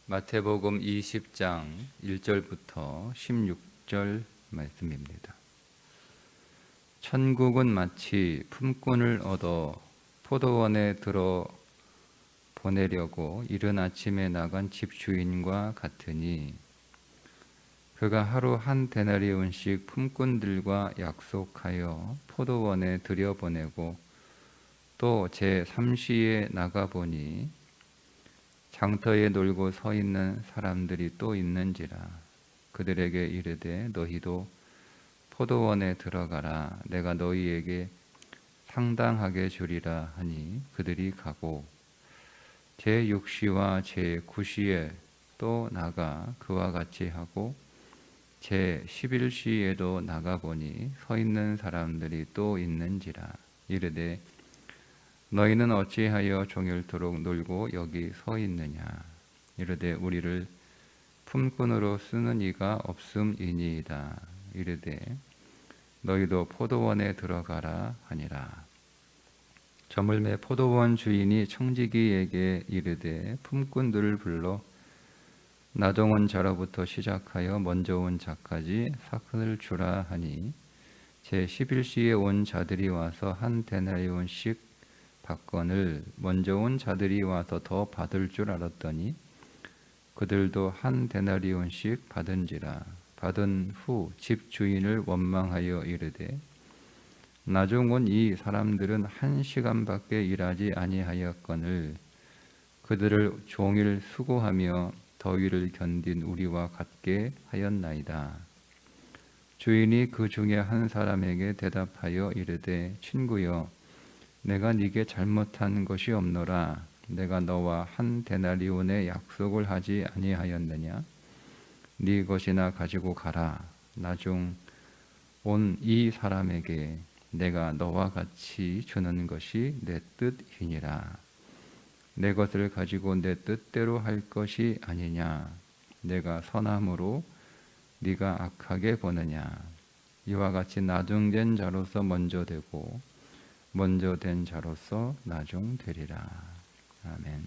마태복음 20장 1절부터 16절 말씀입니다. 천국은 마치 품꾼을 얻어 포도원에 들어 보내려고 이른 아침에 나간 집주인과 같으니 그가 하루 한 데나리온씩 품꾼들과 약속하여 포도원에 들여보내고 또 제3시에 나가보니 장터에 놀고 서 있는 사람들이 또 있는지라. 그들에게 이르되 너희도 포도원에 들어가라. 내가 너희에게 상당하게 주리라 하니 그들이 가고 제6시와 제9시에 또 나가 그와 같이 하고 제11시에도 나가보니 서 있는 사람들이 또 있는지라. 이르되 너희는 어찌하여 종일토록 놀고 여기 서 있느냐. 이르되 우리를 품꾼으로 쓰는 이가 없음이니이다. 이르되 너희도 포도원에 들어가라 하니라. 저물매 포도원 주인이 청지기에게 이르되 품꾼들을 불러 나중 온 자로부터 시작하여 먼저 온 자까지 삭을 주라 하니 제11시에 온 자들이 와서 한 데나리온씩 받거늘 먼저 온 자들이 와서 더 받을 줄 알았더니 그들도 한 데나리온씩 받은지라. 받은 후 집주인을 원망하여 이르되 나중 온 이 사람들은 1시간밖에 일하지 아니하였거늘 그들을 종일 수고하며 더위를 견딘 우리와 같게 하였나이다. 주인이 그 중에 한 사람에게 대답하여 이르되 친구여 내가 네게 잘못한 것이 없노라. 내가 너와 한 데나리온의 약속을 하지 아니하였느냐. 네 것이나 가지고 가라. 나중 온 이 사람에게 내가 너와 같이 주는 것이 내 뜻이니라. 내 것을 가지고 내 뜻대로 할 것이 아니냐. 내가 선함으로 네가 악하게 보느냐. 이와 같이 나중된 자로서 먼저 되고 먼저 된 자로서 나중 되리라. 아멘.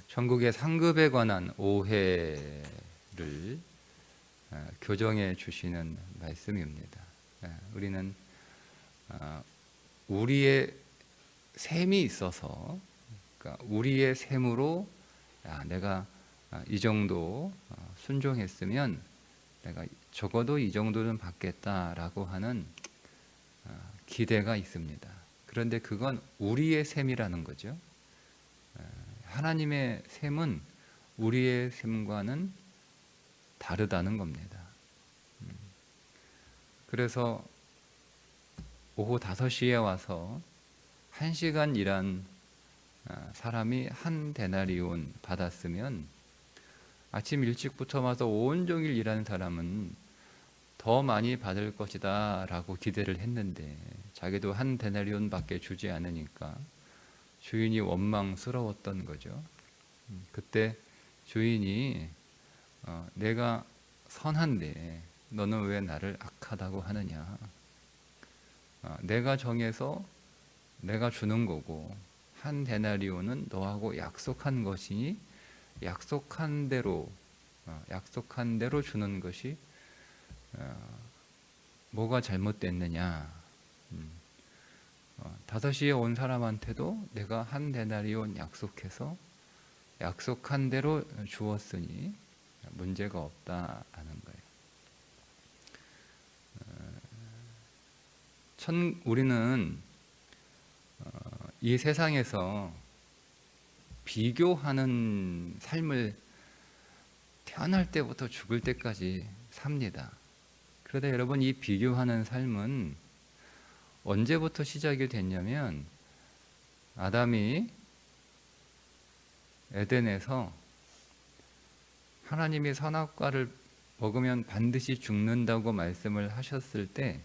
천국의 상급에 관한 오해를 교정해 주시는 말씀입니다. 우리는 우리의 셈이 있어서, 그러니까 우리의 셈으로 내가 이 정도 순종했으면 내가 적어도 이 정도는 받겠다라고 하는 기대가 있습니다. 그런데 그건 우리의 셈이라는 거죠. 하나님의 셈은 우리의 셈과는 다르다는 겁니다. 그래서 오후 5시에 와서 1시간 일한 사람이 한 데나리온 받았으면 아침 일찍부터 와서 온종일 일하는 사람은 더 많이 받을 것이다 라고 기대를 했는데 자기도 한 데나리온 밖에 주지 않으니까 주인이 원망스러웠던 거죠. 그때 주인이 내가 선한데 너는 왜 나를 악하다고 하느냐. 내가 정해서 내가 주는 거고 한 데나리온은 너하고 약속한 것이니 약속한 대로 주는 것이 뭐가 잘못됐느냐. 5시에 온 사람한테도 내가 한 데나리온 약속해서 약속한 대로 주었으니 문제가 없다는 거예요. 우리는 이 세상에서 비교하는 삶을 태어날 때부터 죽을 때까지 삽니다. 그런데 여러분, 이 비교하는 삶은 언제부터 시작이 됐냐면 아담이 에덴에서 하나님이 선악과를 먹으면 반드시 죽는다고 말씀을 하셨을 때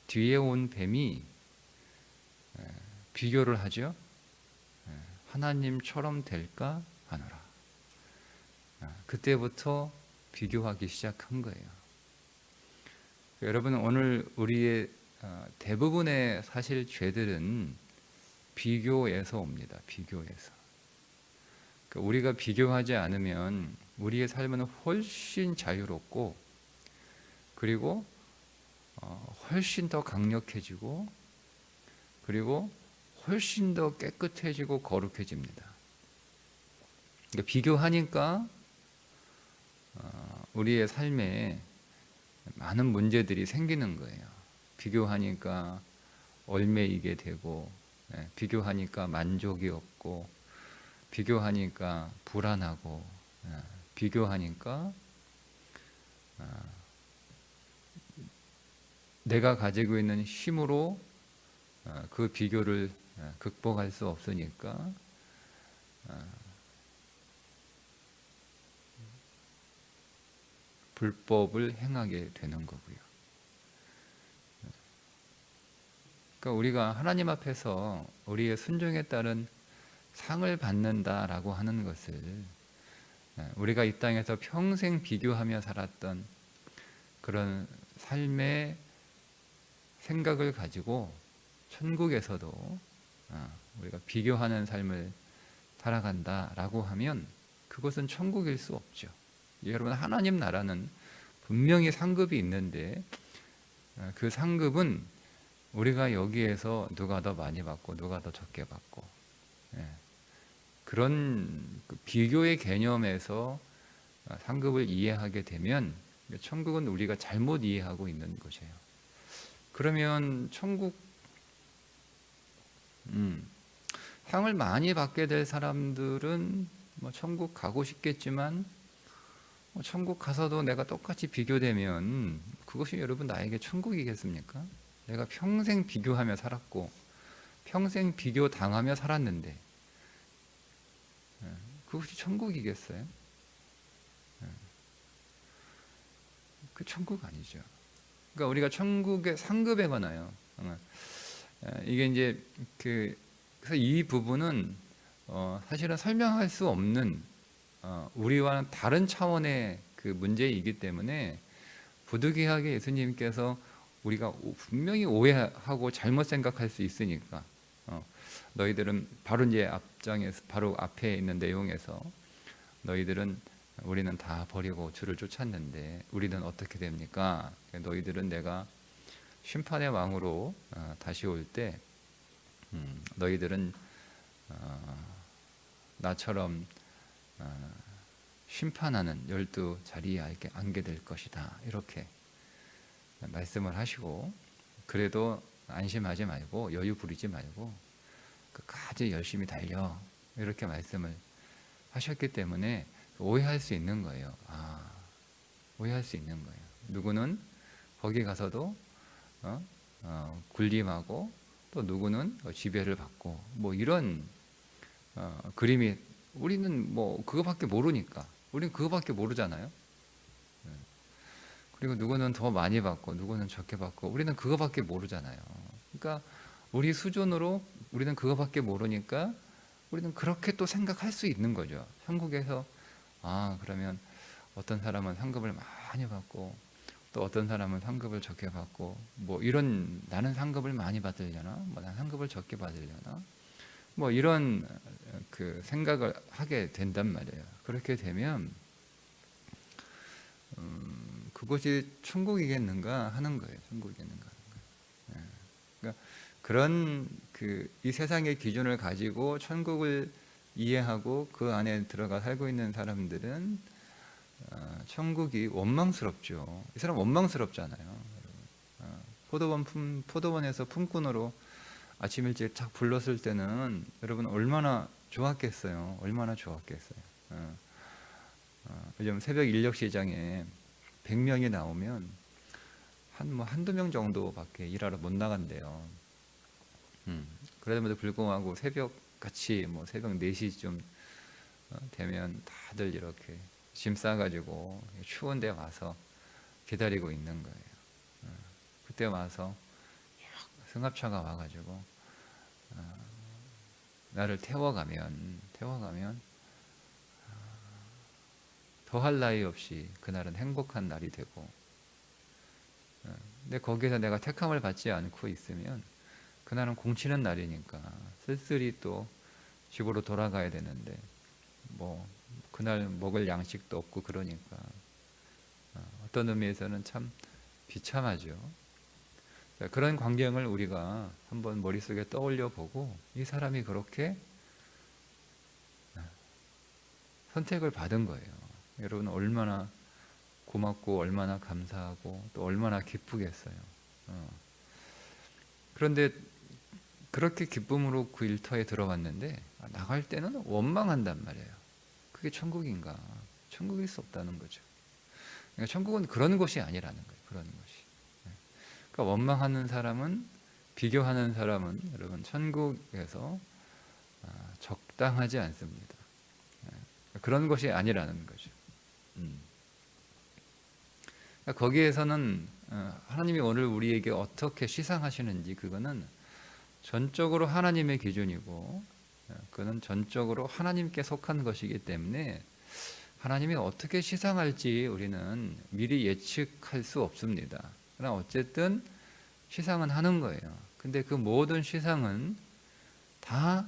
뒤에 온 뱀이 비교를 하죠. 하나님처럼 될까 하노라. 그때부터 비교하기 시작한 거예요. 여러분, 오늘 우리의 대부분의 사실 죄들은 비교에서 옵니다. 비교에서. 그러니까 우리가 비교하지 않으면 우리의 삶은 훨씬 자유롭고, 그리고 훨씬 더 강력해지고, 그리고 훨씬 더 깨끗해지고 거룩해집니다. 그러니까 비교하니까 우리의 삶에 많은 문제들이 생기는 거예요. 비교하니까 얽매이게 되고, 비교하니까 만족이 없고, 비교하니까 불안하고, 비교하니까 내가 가지고 있는 힘으로 그 비교를 극복할 수 없으니까 불법을 행하게 되는 거고요. 그러니까 우리가 하나님 앞에서 우리의 순종에 따른 상을 받는다라고 하는 것을, 우리가 이 땅에서 평생 비교하며 살았던 그런 삶의 생각을 가지고 천국에서도 우리가 비교하는 삶을 살아간다라고 하면 그것은 천국일 수 없죠. 여러분, 하나님 나라는 분명히 상급이 있는데 그 상급은 우리가 여기에서 누가 더 많이 받고 누가 더 적게 받고, 그런 비교의 개념에서 상급을 이해하게 되면 천국은 우리가 잘못 이해하고 있는 것이에요. 그러면 천국 상을 많이 받게 될 사람들은 천국 가고 싶겠지만, 천국 가서도 내가 똑같이 비교되면 그것이 여러분 나에게 천국이겠습니까? 내가 평생 비교하며 살았고 평생 비교 당하며 살았는데 그것이 천국이겠어요? 그 천국 아니죠. 그러니까 우리가 천국의 상급에 관하여 이게 이제 그래서 이 부분은 사실은 설명할 수 없는 우리와는 다른 차원의 그 문제이기 때문에 부득이하게 예수님께서 우리가 분명히 오해하고 잘못 생각할 수 있으니까 너희들은 바로 이제 앞장에서 바로 앞에 있는 내용에서 우리는 다 버리고 주를 쫓았는데 우리는 어떻게 됩니까? 너희들은 내가 심판의 왕으로 다시 올 때 너희들은 나처럼 심판하는 12자리에 앉게 될 것이다, 이렇게 말씀을 하시고, 그래도 안심하지 말고 여유 부리지 말고 끝까지 열심히 달려, 이렇게 말씀을 하셨기 때문에 오해할 수 있는 거예요. 오해할 수 있는 거예요. 누구는 거기 가서도 군림하고 또 누구는 지배를 받고 이런 그림이, 우리는 그거밖에 모르니까, 우리는 그거밖에 모르잖아요. 그리고 누구는 더 많이 받고 누구는 적게 받고 우리는 그거밖에 모르잖아요. 그러니까 우리 수준으로 우리는 그거밖에 모르니까 우리는 그렇게 또 생각할 수 있는 거죠. 천국에서 그러면 어떤 사람은 상급을 많이 받고 또 어떤 사람은 상급을 적게 받고 이런, 나는 상급을 많이 받으려나 나는 상급을 적게 받으려나 이런 그 생각을 하게 된단 말이에요. 그렇게 되면 그것이 천국이겠는가 하는 거예요. 천국이겠는가 하는 거예요. 그러니까 그런 이 세상의 기준을 가지고 천국을 이해하고 그 안에 들어가 살고 있는 사람들은 천국이 원망스럽죠. 이 사람 원망스럽잖아요. 포도원에서 품꾼으로 아침 일찍 딱 불렀을 때는 여러분 얼마나 좋았겠어요. 얼마나 좋았겠어요. 요즘 새벽 인력 시장에 100명이 나오면 한두 명 정도밖에 일하러 못 나간대요. 그럼에도 불구하고 새벽같이 새벽 4시쯤 되면 다들 이렇게 짐 싸가지고 추운 데 와서 기다리고 있는 거예요. 그때 와서 승합차가 와가지고 나를 태워가면 더할 나위 없이 그날은 행복한 날이 되고, 근데 거기서 내가 택함을 받지 않고 있으면 그날은 공치는 날이니까 쓸쓸히 또 집으로 돌아가야 되는데 뭐 그날 먹을 양식도 없고 그러니까 어떤 의미에서는 참 비참하죠. 그런 광경을 우리가 한번 머릿속에 떠올려 보고 이 사람이 그렇게 선택을 받은 거예요. 여러분 얼마나 고맙고 얼마나 감사하고 또 얼마나 기쁘겠어요. 그런데 그렇게 기쁨으로 그 일터에 들어갔는데 나갈 때는 원망한단 말이에요. 그게 천국인가? 천국일 수 없다는 거죠. 그러니까 천국은 그런 곳이 아니라는 거예요. 그런 곳이. 그러니까 원망하는 사람은, 비교하는 사람은 여러분 천국에서 적당하지 않습니다. 그런 것이 아니라는 거죠. 그러니까 거기에서는 하나님이 오늘 우리에게 어떻게 시상하시는지 그거는 전적으로 하나님의 기준이고 그는 전적으로 하나님께 속한 것이기 때문에 하나님이 어떻게 시상할지 우리는 미리 예측할 수 없습니다. 그러나 어쨌든 시상은 하는 거예요. 근데 그 모든 시상은 다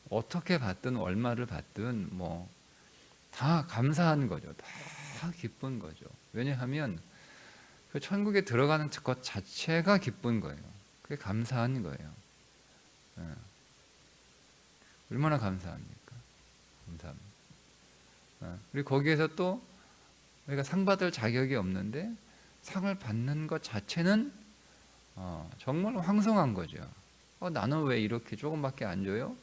어떻게 받든 얼마를 받든 뭐 다 감사한 거죠. 다 기쁜 거죠. 왜냐하면 그 천국에 들어가는 것 자체가 기쁜 거예요. 그게 감사한 거예요. 얼마나 감사합니까? 감사합니다. 그리고 거기에서 또 우리가 상 받을 자격이 없는데 상을 받는 것 자체는 정말 황송한 거죠. 나는 왜 이렇게 조금밖에 안 줘요?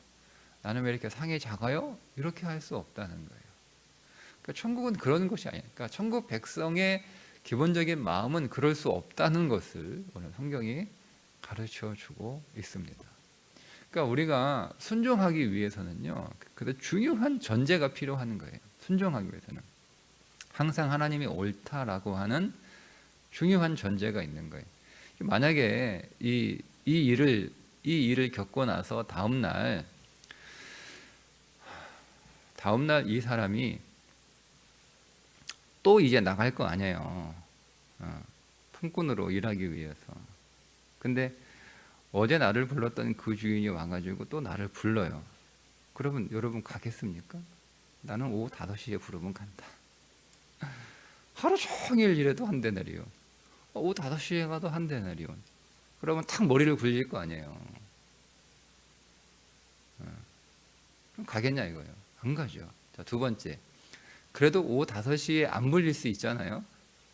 나는 왜 이렇게 상이 작아요? 이렇게 할 수 없다는 거예요. 그러니까 천국은 그런 것이 아니에요. 그러니까 천국 백성의 기본적인 마음은 그럴 수 없다는 것을 오늘 성경이 가르쳐 주고 있습니다. 그러니까 우리가 순종하기 위해서는요, 그래도 중요한 전제가 필요한 거예요. 순종하기 위해서는 항상 하나님이 옳다라고 하는 중요한 전제가 있는 거예요. 만약에 이 일을 겪고 나서 다음 날 이 사람이 또 이제 나갈 거 아니에요. 품꾼으로 일하기 위해서. 근데 어제 나를 불렀던 그 주인이 와가지고 또 나를 불러요. 그러면 여러분 가겠습니까? 나는 오후 5시에 부르면 간다. 하루 종일 일해도 한 데나리온. 오후 5시에 가도 한 데나리온. 그러면 탁 머리를 굴릴 거 아니에요. 그럼 가겠냐 이거예요. 안 가죠. 자, 두 번째. 그래도 오후 5시에 안 불릴 수 있잖아요.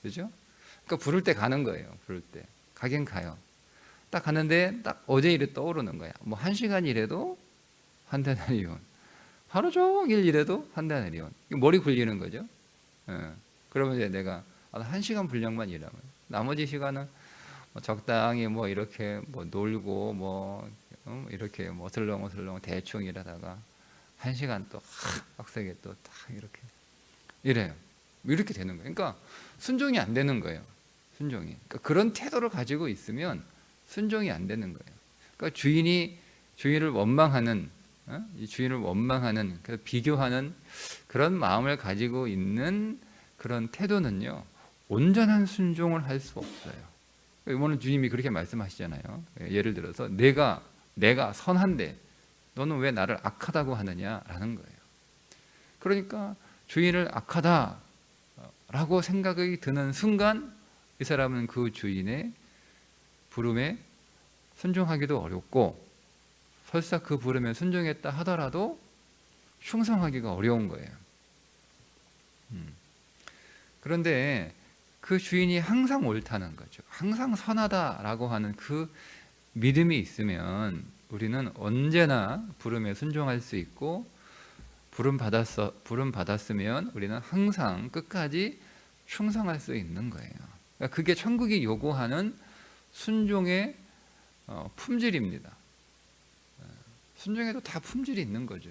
그죠? 그러니까 부를 때 가는 거예요. 부를 때. 가긴 가요. 딱 가는데 딱 어제 일이 떠오르는 거야. 뭐 1시간 일해도 한 데나리온. 하루 종일 일해도 한 데나리온. 머리 굴리는 거죠. 그러면 이제 내가 1시간 분량만 일하면 나머지 시간은 뭐 적당히 뭐 이렇게 뭐 놀고 뭐 이렇게 뭐 어슬렁어슬렁 대충 일하다가 1시간 또 빡세게 또 딱 이렇게 이래요. 이렇게 되는 거예요. 그러니까 순종이 안 되는 거예요. 순종이. 그러니까 그런 태도를 가지고 있으면 순종이 안 되는 거예요. 그러니까 주인을 원망하는, 이 주인을 원망하는, 비교하는 그런 마음을 가지고 있는 그런 태도는요, 온전한 순종을 할 수 없어요. 오늘 주님이 그렇게 말씀하시잖아요. 예를 들어서 내가 선한데 너는 왜 나를 악하다고 하느냐라는 거예요. 그러니까 주인을 악하다라고 생각이 드는 순간 이 사람은 그 주인의 부름에 순종하기도 어렵고 설사 그 부름에 순종했다 하더라도 충성하기가 어려운 거예요. 그런데 그 주인이 항상 옳다는 거죠. 항상 선하다라고 하는 그 믿음이 있으면 우리는 언제나 부름에 순종할 수 있고 부름 받았으면 우리는 항상 끝까지 충성할 수 있는 거예요. 그러니까 그게 천국이 요구하는 순종의 품질입니다. 순종에도 다 품질이 있는 거죠.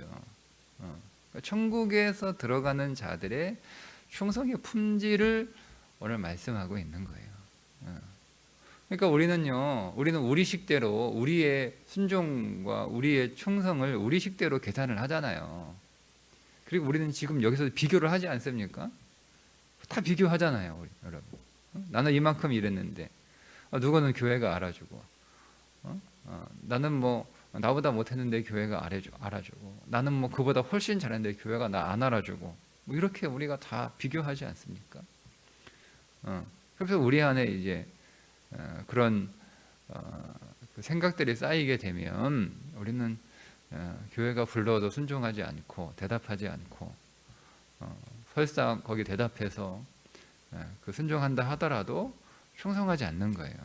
그러니까 천국에서 들어가는 자들의 충성의 품질을 오늘 말씀하고 있는 거예요. 그러니까 우리는 우리 식대로 우리의 순종과 우리의 충성을 우리 식대로 계산을 하잖아요. 그리고 우리는 지금 여기서 비교를 하지 않습니까? 다 비교하잖아요, 우리 여러분. 나는 이만큼 일했는데 누구는 교회가 알아주고 나는 뭐 나보다 못했는데 교회가 알아주고, 나는 뭐 그보다 훨씬 잘했는데 교회가 나 안 알아주고, 뭐 이렇게 우리가 다 비교하지 않습니까? 그래서 우리 안에 이제 그런 그 생각들이 쌓이게 되면 우리는 교회가 불러도 순종하지 않고 대답하지 않고, 설사 거기 대답해서 그 순종한다 하더라도 충성하지 않는 거예요.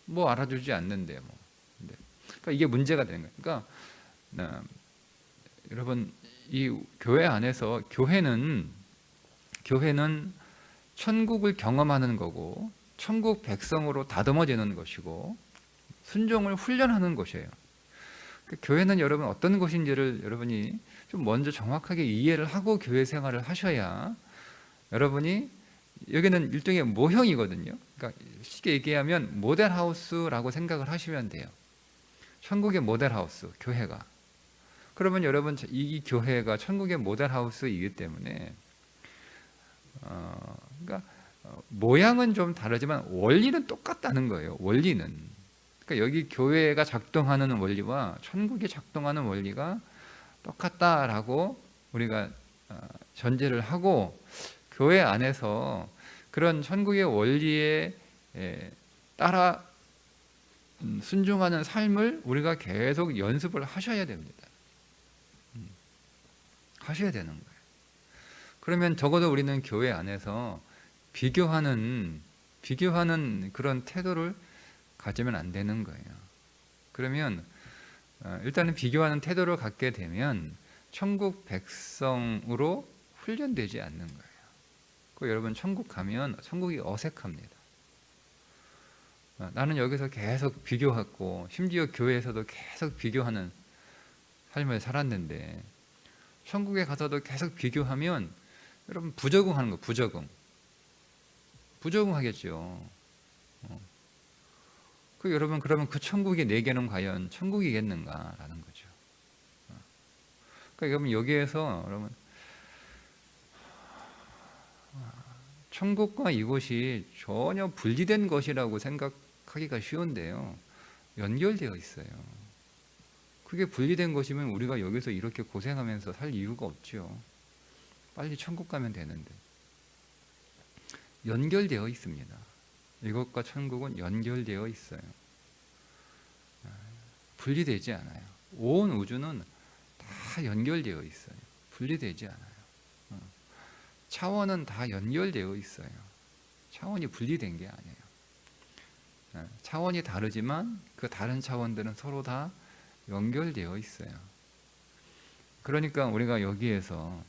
뭐 알아주지 않는데 뭐. 그러니까 이게 문제가 되는 거예요. 그러니까 여러분, 이 교회 안에서 교회는 천국을 경험하는 거고, 천국 백성으로 다듬어지는 것이고, 순종을 훈련하는 것이에요. 교회는 여러분 어떤 것인지를 여러분이 좀 먼저 정확하게 이해를 하고 교회 생활을 하셔야, 여러분이 여기는 일종의 모형이거든요. 그러니까 쉽게 얘기하면 모델하우스라고 생각을 하시면 돼요. 천국의 모델하우스, 교회가. 그러면 여러분, 이 교회가 천국의 모델하우스이기 때문에 그러니까 모양은 좀 다르지만 원리는 똑같다는 거예요. 원리는. 그러니까 여기 교회가 작동하는 원리와 천국이 작동하는 원리가 똑같다라고 우리가 전제를 하고, 교회 안에서 그런 천국의 원리에 따라 순종하는 삶을 우리가 계속 연습을 하셔야 됩니다. 하셔야 되는 거예요. 그러면 적어도 우리는 교회 안에서 비교하는 그런 태도를 가지면 안 되는 거예요. 그러면 일단은 비교하는 태도를 갖게 되면 천국 백성으로 훈련되지 않는 거예요. 그 여러분, 천국 가면 천국이 어색합니다. 나는 여기서 계속 비교하고, 심지어 교회에서도 계속 비교하는 삶을 살았는데, 천국에 가서도 계속 비교하면 여러분 부적응하는 거, 부적응하겠죠. 그 여러분, 그러면 그 천국이 내게는 과연 천국이겠는가라는 거죠. 그러니까 여러분, 여기에서 여러분, 천국과 이곳이 전혀 분리된 것이라고 생각하기가 쉬운데요, 연결되어 있어요. 그게 분리된 것이면 우리가 여기서 이렇게 고생하면서 살 이유가 없죠. 빨리 천국 가면 되는데. 연결되어 있습니다. 이것과 천국은 연결되어 있어요. 분리되지 않아요. 온 우주는 다 연결되어 있어요. 분리되지 않아요. 차원은 다 연결되어 있어요. 차원이 분리된 게 아니에요. 차원이 다르지만 그 다른 차원들은 서로 다 연결되어 있어요. 그러니까 우리가 여기에서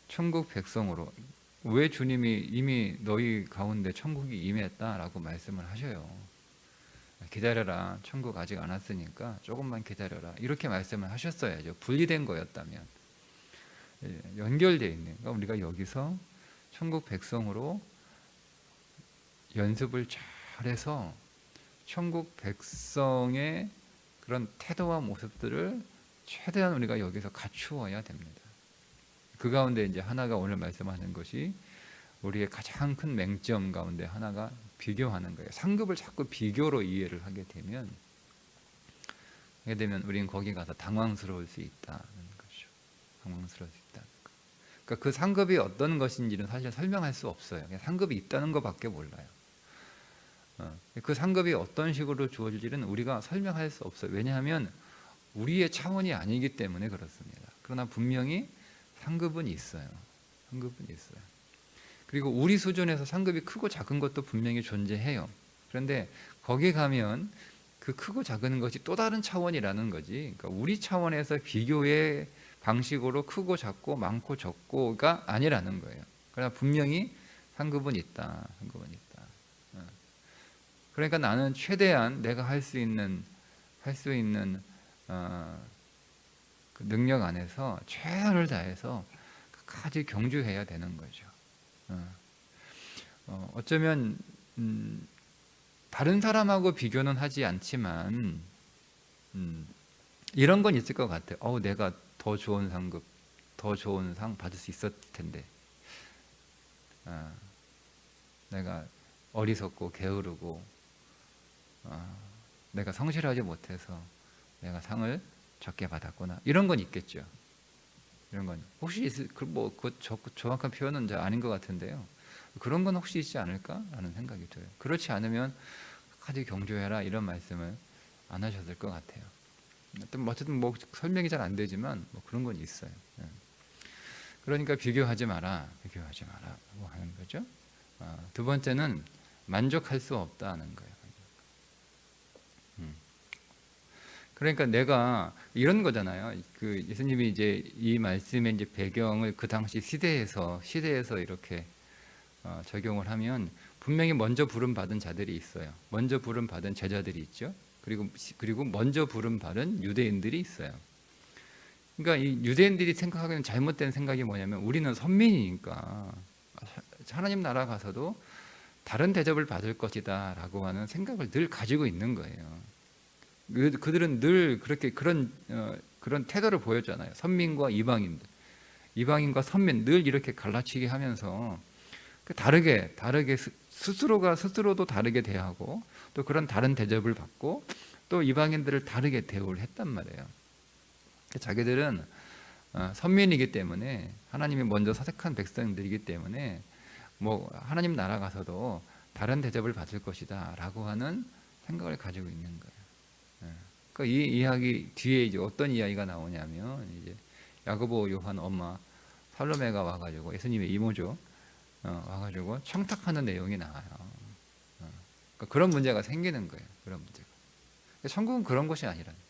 천국 백성으로, 왜 주님이 이미 너희 가운데 천국이 임했다라고 말씀을 하셔요. 기다려라, 천국 아직 안 왔으니까 조금만 기다려라, 이렇게 말씀을 하셨어야죠. 분리된 거였다면. 연결되어 있는, 그러니까 우리가 여기서 천국 백성으로 연습을 잘해서 천국 백성의 그런 태도와 모습들을 최대한 우리가 여기서 갖추어야 됩니다. 그 가운데 이제 하나가 오늘 말씀하는 것이, 우리의 가장 큰 맹점 가운데 하나가 비교하는 거예요. 상급을 자꾸 비교로 이해를 하게 되면 우리는 거기 가서 당황스러울 수 있다는 거죠. 당황스러울 수 있다는 거. 그러니까 그 상급이 어떤 것인지는 사실 설명할 수 없어요. 그냥 상급이 있다는 것밖에 몰라요. 그 상급이 어떤 식으로 주어질지는 우리가 설명할 수 없어요. 왜냐하면 우리의 차원이 아니기 때문에 그렇습니다. 그러나 분명히 상급은 있어요. 상급은 있어요. 그리고 우리 수준에서 상급이 크고 작은 것도 분명히 존재해요. 그런데 거기 가면 그 크고 작은 것이 또 다른 차원이라는 거지. 그러니까 우리 차원에서 비교의 방식으로 크고 작고 많고 적고가 아니라는 거예요. 그러나 분명히 상급은 있다. 상급은 있다. 그러니까 나는 최대한 내가 할 수 있는 그 능력 안에서 최선을 다해서 끝까지 경주해야 되는 거죠. 어쩌면 다른 사람하고 비교는 하지 않지만 이런 건 있을 것 같아요. 내가 더 좋은 상급, 더 좋은 상 받을 수 있었을 텐데, 내가 어리석고 게으르고 내가 성실하지 못해서 내가 상을 적게 받았구나. 이런 건 있겠죠. 이런 건 혹시 그 정확한 표현은 아닌 것 같은데요. 그런 건 혹시 있지 않을까라는 생각이 들어요. 그렇지 않으면 끝까지 경조해라 이런 말씀을 안 하셨을 것 같아요. 어쨌든 뭐 설명이 잘 안 되지만 뭐 그런 건 있어요. 그러니까 비교하지 마라, 비교하지 마라고 하는 거죠. 두 번째는 만족할 수 없다는 거예요. 그러니까 내가 이런 거잖아요. 그 예수님이 이제 이 말씀의 이제 배경을 그 당시 시대에서 이렇게 적용을 하면 분명히 먼저 부름 받은 자들이 있어요. 먼저 부름 받은 제자들이 있죠. 그리고 먼저 부름 받은 유대인들이 있어요. 그러니까 이 유대인들이 생각하기는 잘못된 생각이 뭐냐면 우리는 선민이니까 하나님 나라 가서도 다른 대접을 받을 것이다라고 하는 생각을 늘 가지고 있는 거예요. 그들은 늘 그렇게 그런 태도를 보였잖아요. 선민과 이방인들, 이방인과 선민 늘 이렇게 갈라치게 하면서 다르게 스스로도 다르게 대하고 또 그런 다른 대접을 받고 또 이방인들을 다르게 대우를 했단 말이에요. 자기들은 선민이기 때문에 하나님이 먼저 선택한 백성들이기 때문에 뭐 하나님 나라 가서도 다른 대접을 받을 것이다라고 하는 생각을 가지고 있는 거예요. 그러니까 이 이야기 뒤에 이제 어떤 이야기가 나오냐면 이제 야고보 요한 엄마 살로메가 와가지고 예수님의 이모죠. 와가지고 청탁하는 내용이 나와요. 그러니까 그런 문제가 생기는 거예요. 그런 문제가. 천국은 그런 것이 아니라는 거죠.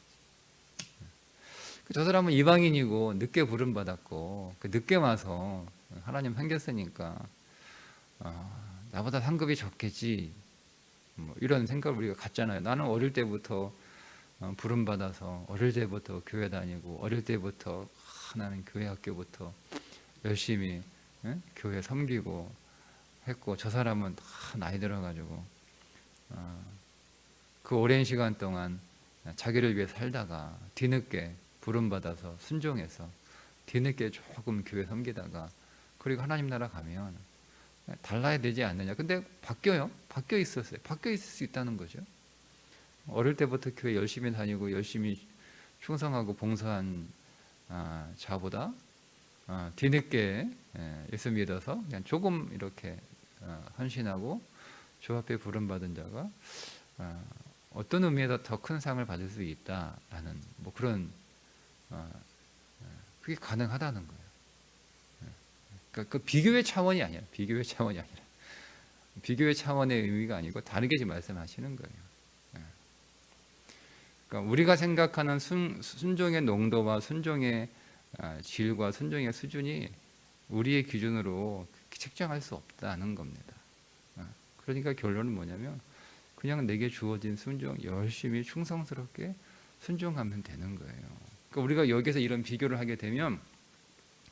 저 사람은 이방인이고 늦게 부름 받았고 늦게 와서 하나님 생겼으니까 나보다 상급이 적겠지. 뭐 이런 생각을 우리가 갖잖아요. 나는 어릴 때부터 부름 받아서 어릴 때부터 교회 다니고 어릴 때부터 나는 교회 학교부터 열심히 교회 섬기고 했고 저 사람은 다 나이 들어가지고 그 오랜 시간 동안 자기를 위해 살다가 뒤늦게 부름 받아서 순종해서 뒤늦게 조금 교회 섬기다가 그리고 하나님 나라 가면 달라야 되지 않느냐. 근데 바뀌어요. 바뀌어 있었어요. 바뀌어 있을 수 있다는 거죠. 어릴 때부터 교회 열심히 다니고 열심히 충성하고 봉사한 자보다 뒤늦게 예수 믿어서 그냥 조금 이렇게 헌신하고 주 앞에 부름받은 자가 어떤 의미에서 더 큰 상을 받을 수 있다라는 뭐 그런 그게 가능하다는 거예요. 그러니까 그 비교의 차원이 아니라 비교의 차원의 의미가 아니고 다르게 지금 말씀하시는 거예요. 그러니까 우리가 생각하는 순종의 농도와 순종의 질과 순종의 수준이 우리의 기준으로 책정할 수 없다는 겁니다. 그러니까 결론은 뭐냐면 그냥 내게 주어진 순종 열심히 충성스럽게 순종하면 되는 거예요. 그러니까 우리가 여기서 이런 비교를 하게 되면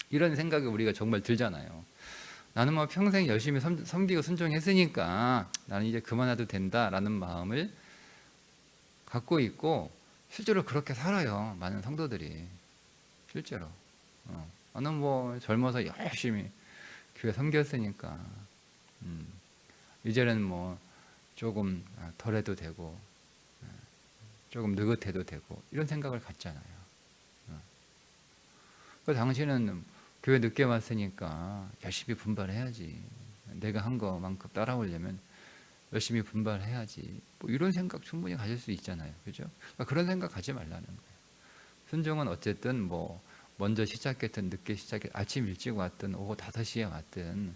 이런 생각이 우리가 정말 들잖아요. 나는 뭐 평생 열심히 섬기고 순종했으니까 나는 이제 그만해도 된다라는 마음을 갖고 있고 실제로 그렇게 살아요. 많은 성도들이 실제로 나는 뭐 젊어서 열심히 교회 섬겼으니까 이제는 뭐 조금 덜 해도 되고 조금 느긋해도 되고 이런 생각을 갖잖아요. 그 당신은 교회 늦게 왔으니까 열심히 분발해야지. 내가 한 거만큼 따라오려면 열심히 분발해야지. 뭐 이런 생각 충분히 가질 수 있잖아요. 그죠? 그러니까 그런 생각 가지 말라는 거예요. 순종은 어쨌든 뭐 먼저 시작했든 늦게 아침 일찍 왔든 오후 5시에 왔든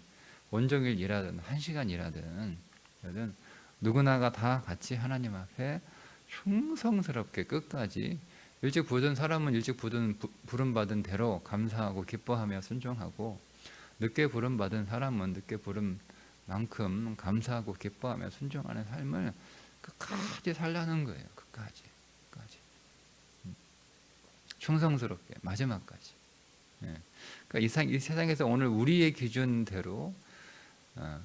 온종일 일하든 1시간 일하든 누구나가 다 같이 하나님 앞에 충성스럽게 끝까지 일찍 부른 사람은 일찍 부름받은 대로 감사하고 기뻐하며 순종하고 늦게 부름받은 사람은 늦게 부른 만큼 감사하고 기뻐하며 순종하는 삶을 끝까지 살라는 거예요. 끝까지. 충성스럽게 마지막까지. 그러니까 이 세상에서 오늘 우리의 기준대로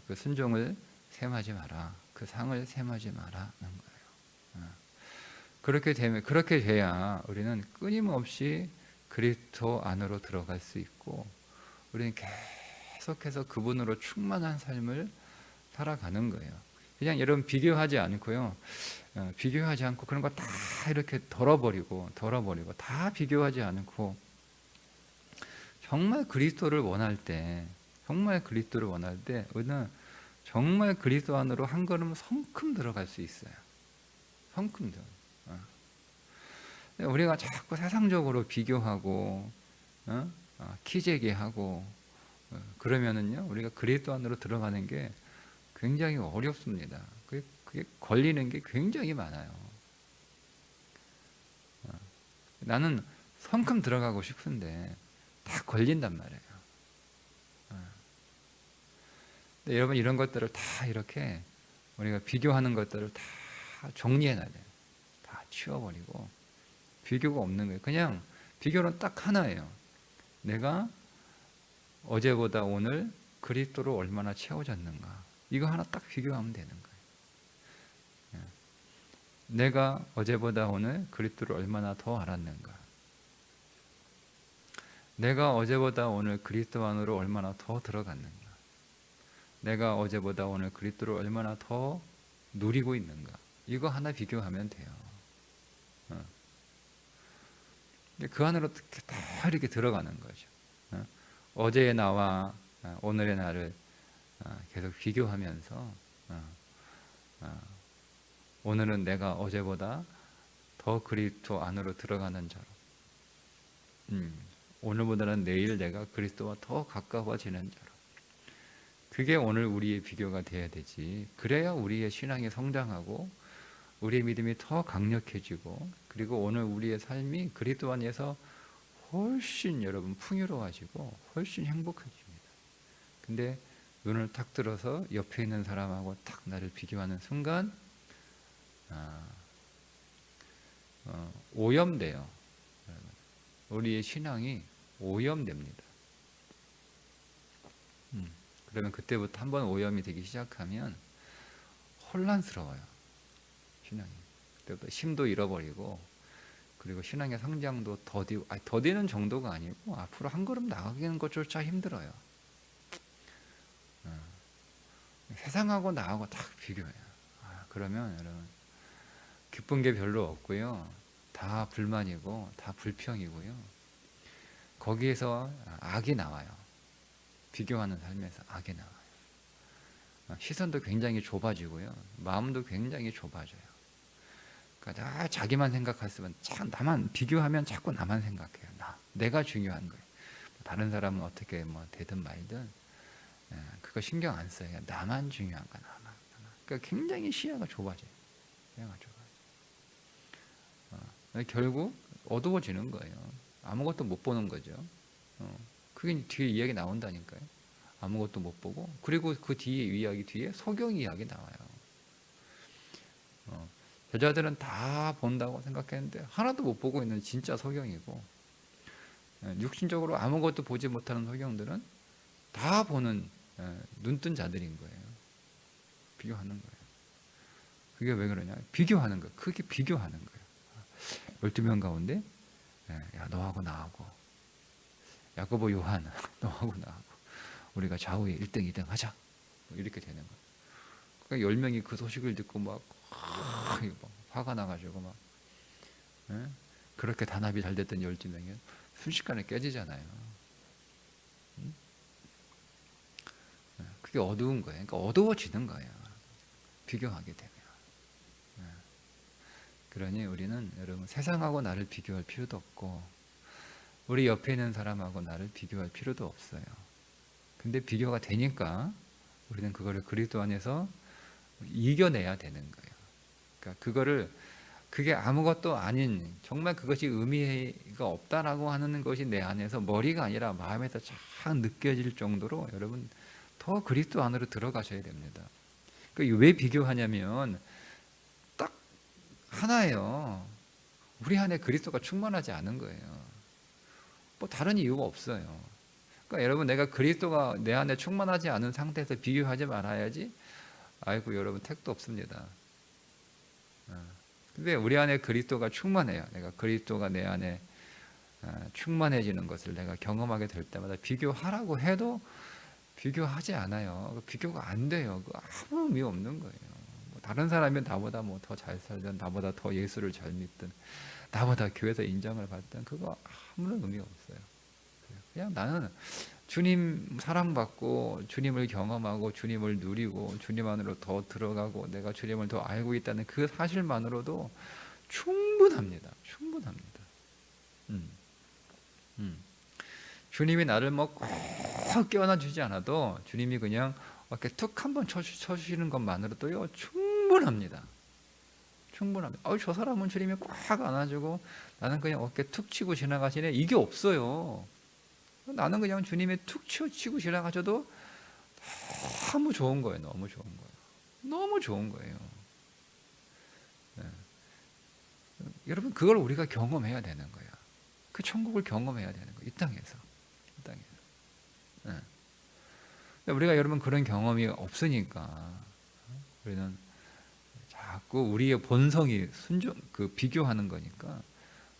그 순종을 셈하지 마라. 그 상을 셈하지 마라는 거예요. 그렇게 돼야 우리는 끊임없이 그리스도 안으로 들어갈 수 있고 우리는 계속해서 그분으로 충만한 삶을 살아가는 거예요. 그냥 여러분 비교하지 않고요. 비교하지 않고 그런 거 다 이렇게 덜어버리고 다 비교하지 않고 정말 그리스도를 원할 때 우리는 정말 그리스도 안으로 한 걸음 성큼 들어갈 수 있어요. 성큼 들어. 우리가 자꾸 세상적으로 비교하고 키재기하고 그러면은요 우리가 그리스도 안으로 들어가는 게 굉장히 어렵습니다. 그게 걸리는 게 굉장히 많아요. 나는 성큼 들어가고 싶은데 다 걸린단 말이에요. 근데 여러분 이런 것들을 다 이렇게 우리가 비교하는 것들을 다 정리해놔야 돼요. 다 치워버리고 비교가 없는 거예요. 그냥 비교는 딱 하나예요. 내가 어제보다 오늘 그리스도로 얼마나 채워졌는가. 이거 하나 딱 비교하면 되는 거예요. 내가 어제보다 오늘 그리스도를 얼마나 더 알았는가. 내가 어제보다 오늘 그리스도 안으로 얼마나 더 들어갔는가. 내가 어제보다 오늘 그리스도를 얼마나 더 누리고 있는가. 이거 하나 비교하면 돼요. 그 안으로 다 이렇게 들어가는 거죠. 어제의 나와 오늘의 나를 계속 비교하면서 오늘은 내가 어제보다 더 그리스도 안으로 들어가는 자로, 오늘보다는 내일 내가 그리스도와 더 가까워지는 자로. 그게 오늘 우리의 비교가 돼야 되지. 그래야 우리의 신앙이 성장하고 우리의 믿음이 더 강력해지고, 그리고 오늘 우리의 삶이 그리스도 안에서 훨씬 여러분 풍요로워지고 훨씬 행복해집니다. 근데 눈을 탁 들어서 옆에 있는 사람하고 탁 나를 비교하는 순간 오염돼요. 우리의 신앙이 오염됩니다. 그러면 그때부터 한번 오염이 되기 시작하면 혼란스러워요. 신앙이. 그때부터 힘도 잃어버리고, 그리고 신앙의 성장도 더디는 정도가 아니고 앞으로 한 걸음 나가기는 것조차 힘들어요. 세상하고 나하고 딱 비교해요. 그러면 여러분 기쁜 게 별로 없고요. 다 불만이고 다 불평이고요. 거기에서 악이 나와요. 비교하는 삶에서 악이 나와요. 시선도 굉장히 좁아지고요. 마음도 굉장히 좁아져요. 그러니까 자기만 생각했으면 참 나만 비교하면 자꾸 나만 생각해요. 내가 중요한 거예요. 다른 사람은 어떻게 되든 말든 그거 신경 안 써요. 나만 중요한 거야. 나만. 그러니까 굉장히 시야가 좁아져요. 결국 어두워지는 거예요. 아무것도 못 보는 거죠. 그게 뒤에 이야기 나온다니까요. 아무것도 못 보고, 그리고 그 뒤에 이야기 뒤에 소경 이야기 나와요. 여자들은 다 본다고 생각했는데 하나도 못 보고 있는 진짜 소경이고, 육신적으로 아무것도 보지 못하는 소경들은 다 보는 눈뜬 자들인 거예요. 비교하는 거예요. 그게 왜 그러냐? 비교하는 거예요. 그게 비교하는 거예요. 12명 가운데 야, 너하고 나하고 야고보 요한 너하고 나하고 우리가 좌우에 1등 2등 하자, 이렇게 되는 거예요. 그러니까 10명이 그 소식을 듣고 막 화가 나가지고 막 그렇게 단합이 잘 됐던 12명이 순식간에 깨지잖아요. 그게 어두운 거예요. 그러니까 어두워지는 거예요. 비교하게 되면. 그러니 우리는 여러분 세상하고 나를 비교할 필요도 없고, 우리 옆에 있는 사람하고 나를 비교할 필요도 없어요. 근데 비교가 되니까 우리는 그거를 그리스도 안에서 이겨내야 되는 거예요. 그러니까 그게 아무것도 아닌, 정말 그것이 의미가 없다라고 하는 것이 내 안에서 머리가 아니라 마음에서 쫙 느껴질 정도로 여러분 더 그리스도 안으로 들어가셔야 됩니다. 그러니까 왜 비교하냐면 딱 하나예요. 우리 안에 그리스도가 충만하지 않은 거예요. 다른 이유가 없어요. 그러니까 여러분 내가 그리스도가 내 안에 충만하지 않은 상태에서 비교하지 말아야지. 아이고 여러분 택도 없습니다. 근데 우리 안에 그리스도가 충만해요. 내가 그리스도가 내 안에 충만해지는 것을 내가 경험하게 될 때마다 비교하라고 해도 비교하지 않아요. 비교가 안 돼요. 아무 의미 없는 거예요. 다른 사람이 나보다 뭐 더 잘 살든 나보다 더 예수를 잘 믿든 나보다 교회에서 인정을 받든 그거 아무런 의미가 없어요. 그냥 나는 주님 사랑받고 주님을 경험하고 주님을 누리고 주님 안으로 더 들어가고 내가 주님을 더 알고 있다는 그 사실만으로도 충분합니다. 충분합니다. 음, 음. 주님이 나를 뭐 꼭 깨어나 주지 않아도 주님이 그냥 이렇게 툭 한번 쳐주시는 것만으로도요 충분합니다. 충분합니다. 저 사람은 주님이 꽉 안아주고 나는 그냥 어깨 툭 치고 지나가시네. 이게 없어요. 나는 그냥 주님이 툭 치고 지나가셔도 너무 좋은 거예요. 너무 좋은 거예요. 너무 좋은 거예요. 네. 여러분 그걸 우리가 경험해야 되는 거야. 그 천국을 경험해야 되는 거야. 이 땅에서. 이 땅에서. 네. 우리가 여러분 그런 경험이 없으니까 우리는 자꾸 우리의 본성이 비교하는 거니까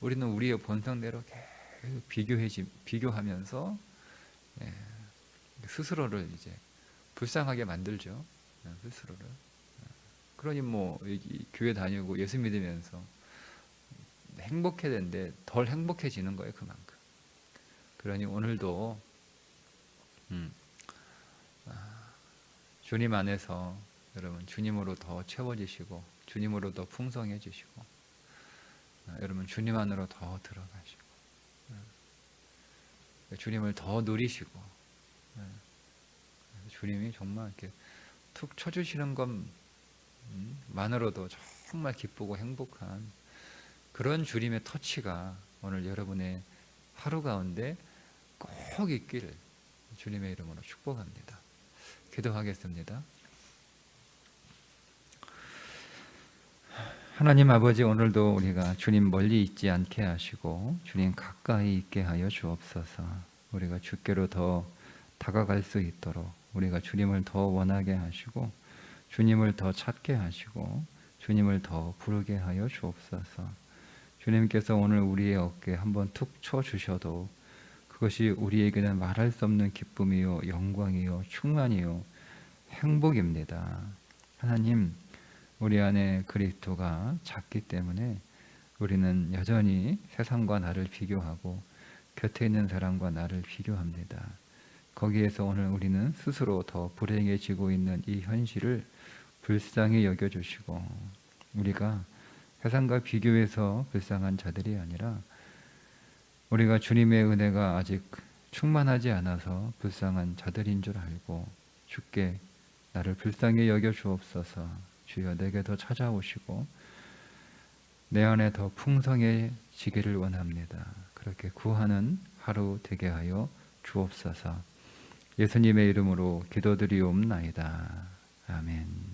우리는 우리의 본성대로 계속 비교하면서 스스로를 이제 불쌍하게 만들죠. 스스로를. 그러니 뭐 교회 다니고 예수 믿으면서 행복해야 되는데 덜 행복해지는 거예요. 그만큼. 그러니 오늘도 주님 안에서 여러분 주님으로 더 채워지시고 주님으로 더 풍성해지시고 여러분 주님 안으로 더 들어가시고 주님을 더 누리시고 주님이 정말 이렇게 툭 쳐주시는 것만으로도 정말 기쁘고 행복한 그런 주님의 터치가 오늘 여러분의 하루 가운데 꼭 있기를 주님의 이름으로 축복합니다. 기도하겠습니다. 하나님 아버지, 오늘도 우리가 주님 멀리 있지 않게 하시고 주님 가까이 있게 하여 주옵소서. 우리가 주께로 더 다가갈 수 있도록 우리가 주님을 더 원하게 하시고 주님을 더 찾게 하시고 주님을 더 부르게 하여 주옵소서. 주님께서 오늘 우리의 어깨에 한번 툭 쳐주셔도 그것이 우리에게는 말할 수 없는 기쁨이요 영광이요 충만이요 행복입니다. 하나님, 우리 안에 그리스도가 작기 때문에 우리는 여전히 세상과 나를 비교하고 곁에 있는 사람과 나를 비교합니다. 거기에서 오늘 우리는 스스로 더 불행해지고 있는 이 현실을 불쌍히 여겨주시고 우리가 세상과 비교해서 불쌍한 자들이 아니라 우리가 주님의 은혜가 아직 충만하지 않아서 불쌍한 자들인 줄 알고 주께 나를 불쌍히 여겨 주옵소서. 주여 내게 더 찾아오시고 내 안에 더 풍성해지기를 원합니다. 그렇게 구하는 하루 되게 하여 주옵소서. 예수님의 이름으로 기도드리옵나이다. 아멘.